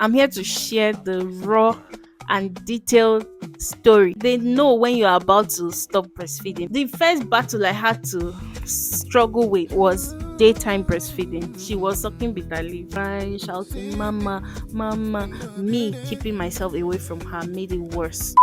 I'm here to share the raw and detailed story. They know when you're about to stop breastfeeding. The first battle I had to struggle with was daytime breastfeeding. She was sucking bitterly, crying, shouting, Mama, Mama. Me keeping myself away from her made it worse.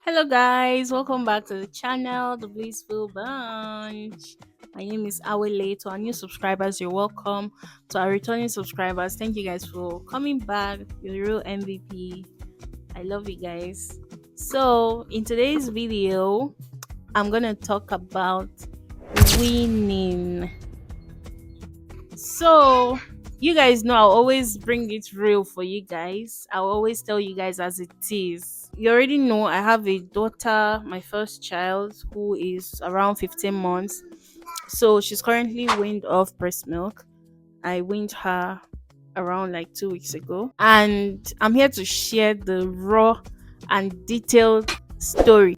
Hello guys, welcome back to the channel, the Blissful Bunch. My name is Awele. To our new subscribers, you're welcome. To our returning subscribers, thank you guys for coming back. You're the real MVP. I love you guys. So in today's video, I'm gonna talk about winning. So you guys know I'll always bring it real for you guys. I'll always tell you guys as it is. You already know I have a daughter, my first child, who is around 15 months. So she's currently weaned off breast milk. I weaned her around like 2 weeks ago. And I'm here to share the raw and detailed story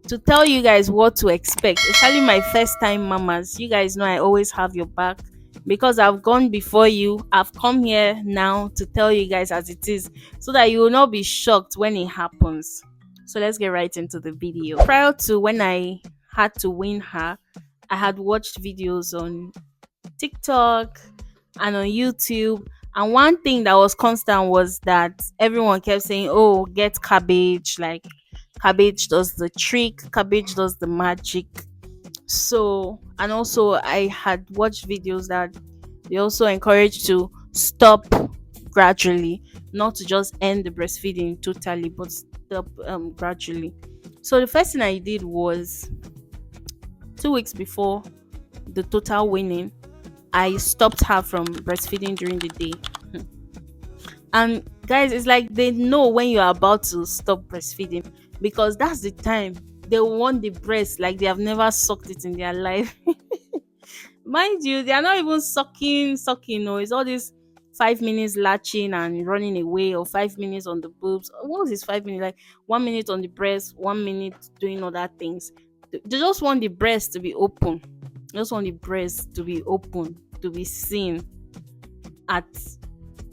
to tell you guys what to expect, especially my first time mamas. You guys know I always have your back because I've gone before you. I've come here now to tell you guys as it is so that you will not be shocked when it happens. So let's get right into the video. Prior to when I had to win her, I had watched videos on TikTok and on YouTube. And one thing that was constant was that everyone kept saying, oh, get cabbage. Like, cabbage does the trick, cabbage does the magic. So, and also, I had watched videos that they also encourage to stop gradually, not to just end the breastfeeding totally, but stop gradually. So, the first thing I did was 2 weeks before the total weaning, I stopped her from breastfeeding during the day. And guys, it's like they know when you're about to stop breastfeeding because that's the time they want the breast like they have never sucked it in their life. Mind you, they are not even sucking. No, it's all this 5 minutes latching and running away, or 5 minutes on the boobs. What was this 5 minutes? Like 1 minute on the breast, 1 minute doing other things. They just want the breast to be open. They just want the breast to be open, to be seen at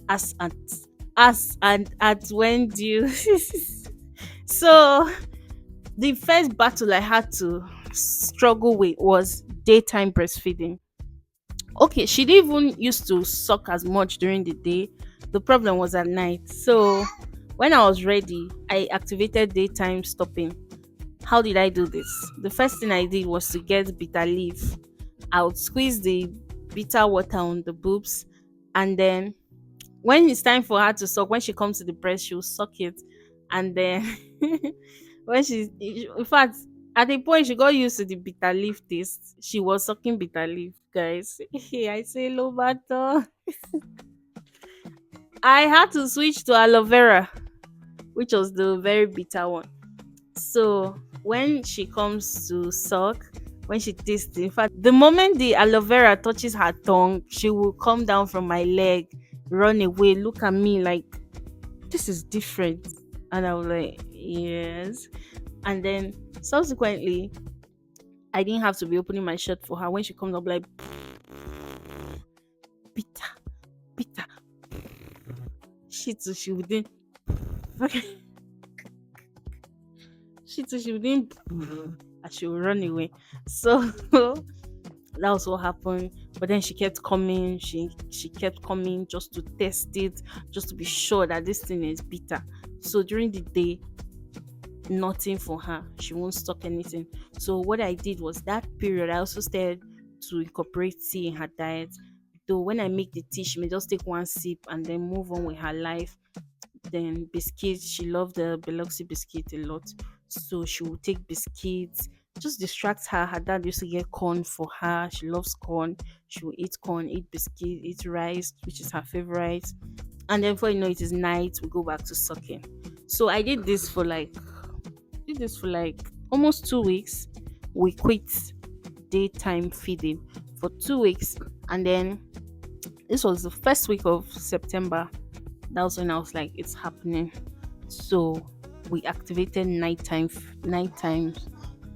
as at as and at when due. So the first battle I had to struggle with was daytime breastfeeding. Okay, she didn't even used to suck as much during the day. The problem was at night. So when I was ready, I activated daytime stopping. How did I do this? The first thing I did was to get bitter leaf. I would squeeze the bitter water on the boobs, and then when it's time for her to suck, when she comes to the breast, she'll suck it. And then when she's in fact, at a point she got used to the bitter leaf taste. She was sucking bitter leaf, guys. I say low battle. I had to switch to aloe vera, which was the very bitter one. So when she comes to suck, when she tastes, in fact, the moment the aloe vera touches her tongue, she will come down from my leg, run away, look at me like this is different. And I was like, yes. And then subsequently, I didn't have to be opening my shirt for her. When she comes up, like bitter, bitter. She wouldn't. She wouldn't. And she would run away. So that was what happened. But then she kept coming. She kept coming just to test it, just to be sure that this thing is bitter. So during the day, nothing for her. She won't stock anything. So what I did was that period, I also started to incorporate tea in her diet. Though when I make the tea, she may just take one sip and then move on with her life. Then biscuits, she loved the Biloxi biscuit a lot. So she will take biscuits, just distract her. Her dad used to get corn for her. She loves corn. She will eat corn, eat biscuit, eat rice, which is her favorite. And then before you know it is night, we go back to sucking. So I did this for like almost 2 weeks. We quit. daytime feeding for 2 weeks. And then this was the first week of September. That was when I was like, it's happening. So we activated nighttime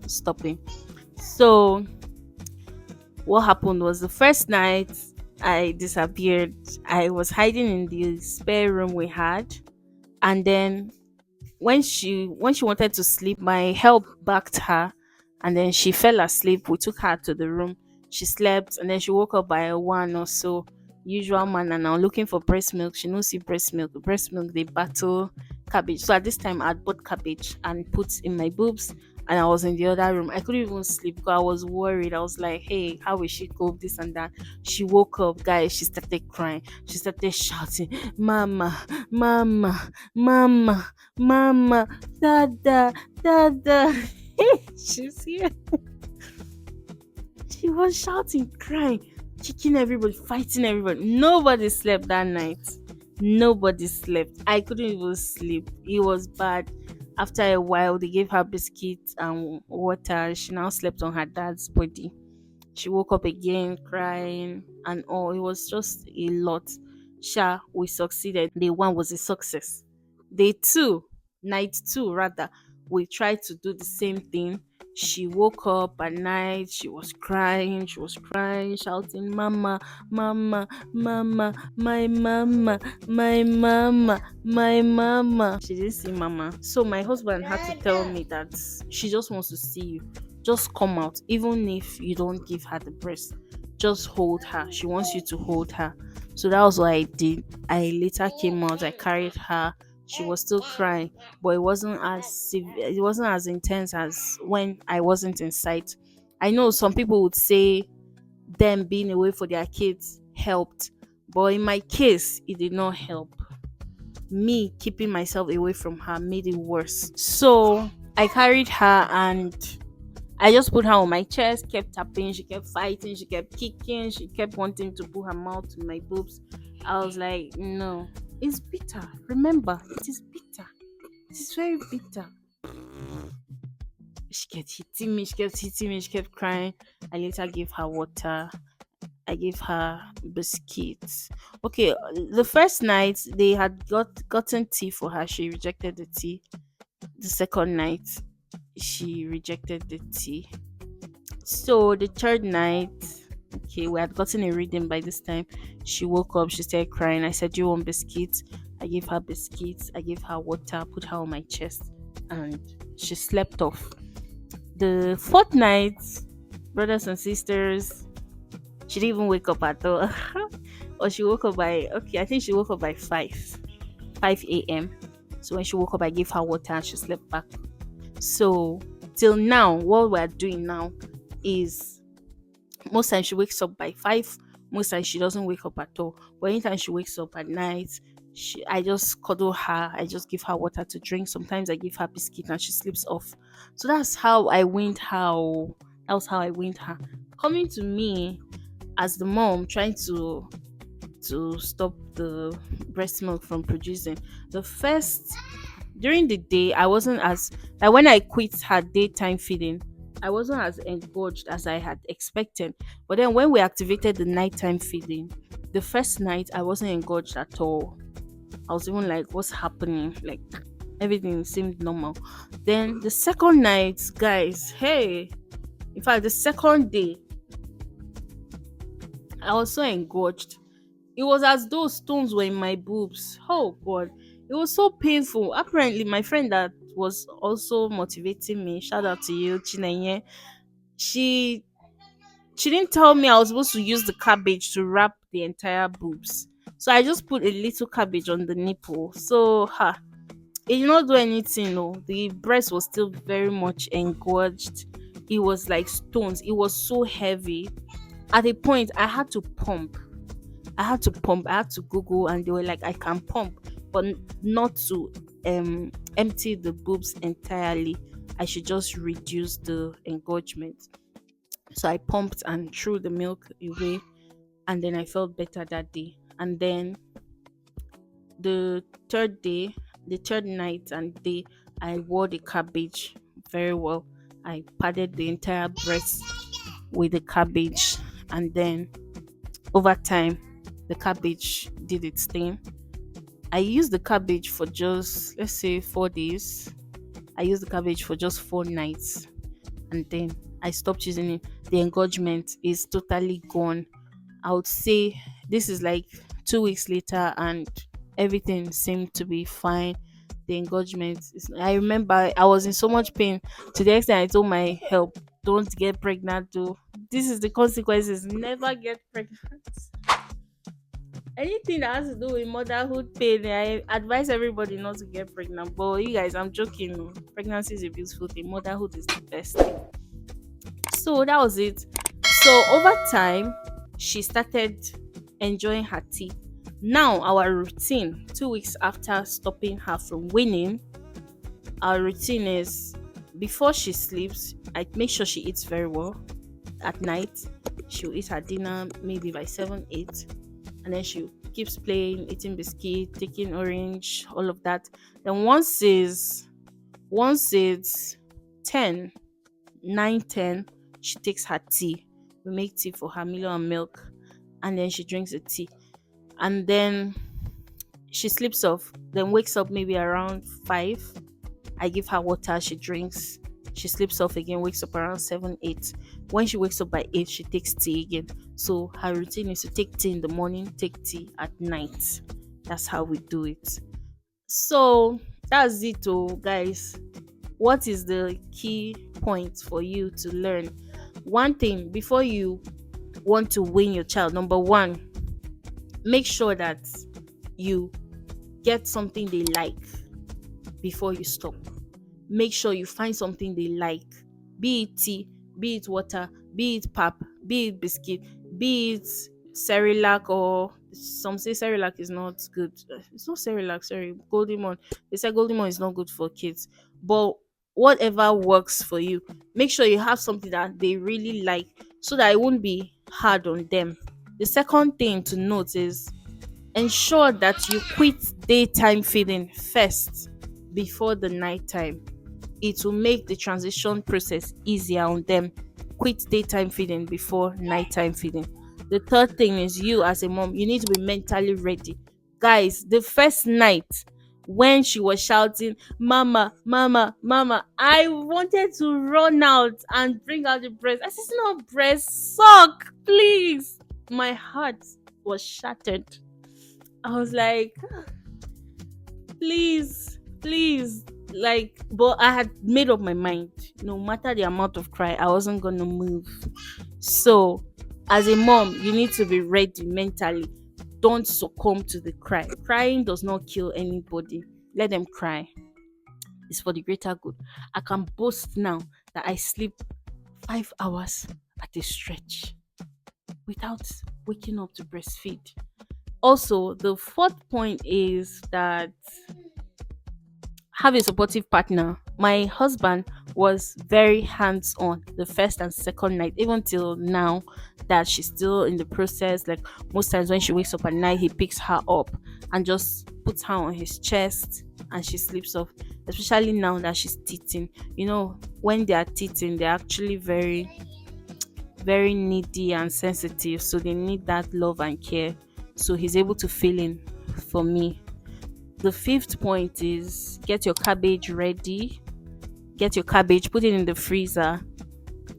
stopping. So what happened was the first night I disappeared. I was hiding in the spare room we had, and then when she wanted to sleep, my help backed her, and then she fell asleep. We took her to the room. She slept, and then she woke up by 1 or so. Usual manner now, looking for breast milk. She no see breast milk. Breast milk they battle cabbage. So at this time, I had bought cabbage and put in my boobs, and I was in the other room. I couldn't even sleep because I was worried. I was like, "Hey, how will she cope? This and that." She woke up, guys. She started crying. She started shouting, "Mama, mama, mama, mama, dada, dada." She's here. She was shouting, crying, kicking everybody, fighting everybody. Nobody slept that night. Nobody slept. I couldn't even sleep. It was bad. After a while, they gave her biscuits and water. She now slept on her dad's body. She woke up again crying and all. It was just a lot. Sha, we succeeded. Day one was a success. Day two, night two rather, we tried to do the same thing. She woke up at night. She was crying. She was crying, shouting, "Mama, mama, mama, my mama, my mama, my mama." She didn't see mama. So my husband had to tell me that she just wants to see you. Just come out, even if you don't give her the breast. Just hold her. She wants you to hold her. So that was what I did. I later came out. I carried her. She was still crying, but it wasn't as it wasn't as intense as when I wasn't in sight. I know some people would say them being away for their kids helped, but in my case, it did not help. Me keeping myself away from her made it worse. So I carried her and I just put her on my chest, kept tapping, she kept fighting, she kept kicking, she kept wanting to put her mouth to my boobs. I was like, no, it's bitter. Remember, it is bitter. It is very bitter. She kept hitting me, she kept hitting me, she kept crying. I later gave her water. I gave her biscuits. Okay, the first night they had gotten tea for her. She rejected the tea. The second night, she rejected the tea. So the third night, okay, we had gotten a reading by this time. She woke up, she started crying. I said, "Do you want biscuits?" I gave her biscuits, I gave her water, put her on my chest, and she slept off. The fourth night, brothers and sisters, she didn't even wake up at all. Or she woke up by okay, I think she woke up by 5 a.m. So when she woke up, I gave her water and she slept back. So till now, what we're doing now is most times she wakes up by 5. Most times she doesn't wake up at all. But anytime she wakes up at night, I just cuddle her. I just give her water to drink. Sometimes I give her biscuit and she sleeps off. So that's how I weaned her. That was how I weaned her. Coming to me as the mom, trying to stop the breast milk from producing. The first during the day, I wasn't as like when I quit her daytime feeding, I wasn't as engorged as I had expected. But then when we activated the nighttime feeding, the first night I wasn't engorged at all. I was even like, what's happening? Like everything seemed normal. Then the second night, guys, hey, in fact, the second day, I was so engorged. It was as though stones were in my boobs. Oh god. It was so painful. Apparently, my friend that was also motivating me, shout out to you, Chinenye, she she didn't tell me I was supposed to use the cabbage to wrap the entire boobs. So I just put a little cabbage on the nipple. So it did not do anything, no. The breast was still very much engorged. It was like stones. It was so heavy. At a point I had to pump. I had to pump. I had to Google, and they were like, I can pump, but not to empty the boobs entirely. I should just reduce the engorgement. So I pumped and threw the milk away, and then I felt better that day. And then the third day, the third night and day, I wore the cabbage very well. I padded the entire breast with the cabbage, and then over time, the cabbage did its thing. I used the cabbage for just, let's say, 4 days. I used the cabbage for just 4 nights, and then I stopped using it. The engorgement is totally gone. I would say this is like 2 weeks later, and everything seemed to be fine. The engorgement is, I remember I was in so much pain to the extent I told my help, don't get pregnant though. This is the consequences. Never get pregnant. Anything that has to do with motherhood pain, I advise everybody not to get pregnant. But you guys, I'm joking. Oh. Pregnancy is a beautiful thing. Motherhood is the best thing. So that was it. So over time, she started enjoying her tea. Now our routine, 2 weeks after stopping her from weaning, our routine is before she sleeps, I make sure she eats very well. At night, she'll eat her dinner maybe by 7, 8, and then she keeps playing, eating biscuit, taking orange, all of that. Then once it's 10, 9, 10, she takes her tea. We make tea for her, Milo and milk, and then she drinks the tea. And then she sleeps off, then wakes up maybe around 5. I give her water, she drinks. She sleeps off again, wakes up around 7, 8. When she wakes up by 8, she takes tea again. So her routine is to take tea in the morning, take tea at night. That's how we do it. So that's it, oh, guys. What is the key point for you to learn? One thing before you want to win your child, number one, make sure that you get something they like before you stop. Make sure you find something they like, be it tea, be it water, be it pap, be it biscuit, be it Cerelac, or some say Cerelac is not good. It's not Cerelac, sorry, Golden Mon. They say Golden Mon is not good for kids, but whatever works for you, make sure you have something that they really like so that it won't be hard on them. The second thing to note is ensure that you quit daytime feeding first before the nighttime. It will make the transition process easier on them. Quit daytime feeding before nighttime feeding. The third thing is, you as a mom, you need to be mentally ready. Guys, the first night when she was shouting, Mama, Mama, Mama, I wanted to run out and bring out the breast. I said, no, breast, suck, please. My heart was shattered. I was like, please, like, but I had made up my mind. No matter the amount of cry, I wasn't gonna move. So as a mom, you need to be ready mentally. Don't succumb to the cry. Crying does not kill anybody. Let them cry. It's for the greater good. I can boast now that I sleep 5 hours at a stretch without waking up to breastfeed. Also, the fourth point is that have a supportive partner. My husband was very hands on the first and second night, even till now that she's still in the process. Like, most times when she wakes up at night, he picks her up and just puts her on his chest and she sleeps off. Especially now that she's teething. You know, when they are teething, they're actually very, very needy and sensitive. So they need that love and care. So he's able to fill in for me. The fifth point is get your cabbage ready. Get your cabbage, put it in the freezer,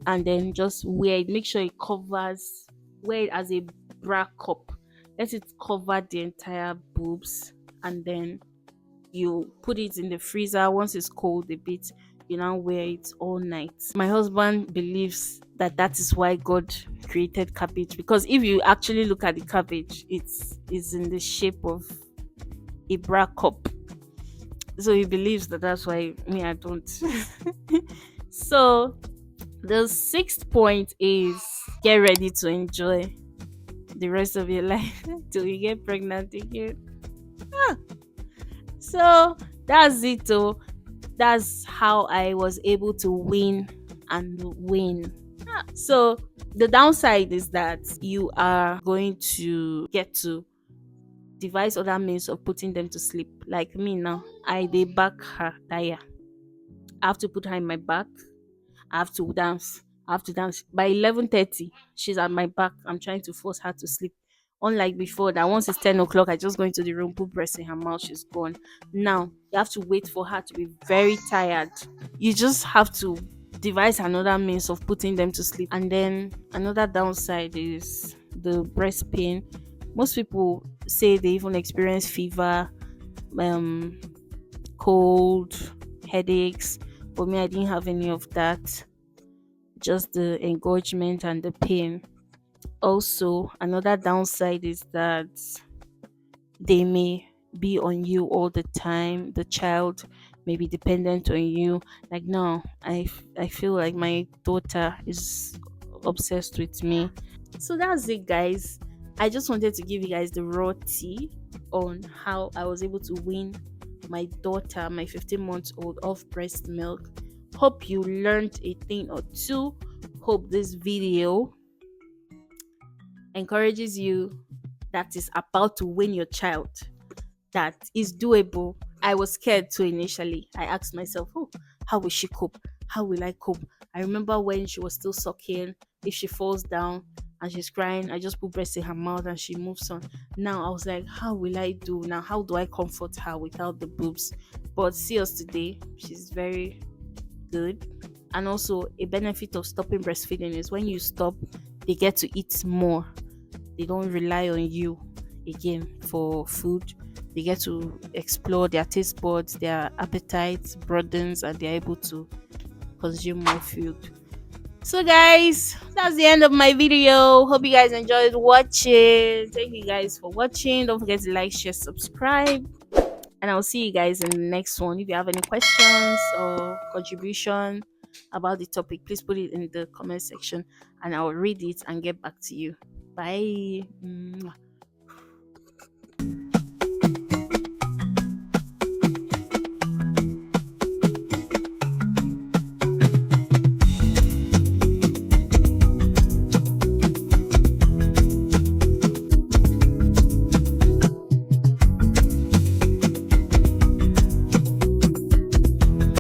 and then just wear it. Make sure it covers, wear it as a bra cup. Let it cover the entire boobs, and then you put it in the freezer. Once it's cold a bit, you now wear it all night. My husband believes that that is why God created cabbage, because if you actually look at the cabbage, it's in the shape of a bra cup. So he believes that that's why me, I don't. So the sixth point is get ready to enjoy the rest of your life till you get pregnant again. Ah. So that's it. Oh, that's how I was able to win and win. So the downside is that you are going to get to devise other means of putting them to sleep. Like me now, I dey back her tire. I have to put her in my back. I have to dance. I have to dance by 11:30. She's at my back. I'm trying to force her to sleep. Unlike before, that once it's 10 o'clock, I just go into the room, put breast in her mouth, she's gone. Now you have to wait for her to be very tired. You just have to devise another means of putting them to sleep. And then another downside is the breast pain. Most people say they even experience fever, um, cold, headaches. For me, I didn't have any of that, just the engorgement and the pain. Also, another downside is that they may be on you all the time. The child may be dependent on you. Like now, I feel like my daughter is obsessed with me. So that's it, guys. I just wanted to give you guys the raw tea on how I was able to win my daughter, my 15 months old, off breast milk. Hope you learned a thing or two. Hope this video encourages you that is about to win your child, that is doable. I was scared too initially. I asked myself, oh, how will she cope? How will I cope? I remember when she was still sucking, if she falls down and she's crying, I just put breast in her mouth and she moves on. Now I was like, how will I do? Now, how do I comfort her without the boobs? But see us today, she's very good. And also, a benefit of stopping breastfeeding is when you stop, they get to eat more. They don't rely on you again for food. They get to explore their taste buds, their appetite broadens, and they're able to consume more food. So, guys, that's the end of my video. Hope you guys enjoyed watching. Thank you guys for watching. Don't forget to like, share, subscribe, and I'll see you guys in the next one. If you have any questions or contribution about the topic, please put it in the comment section and I'll read it and get back to you. Bye. Mwah.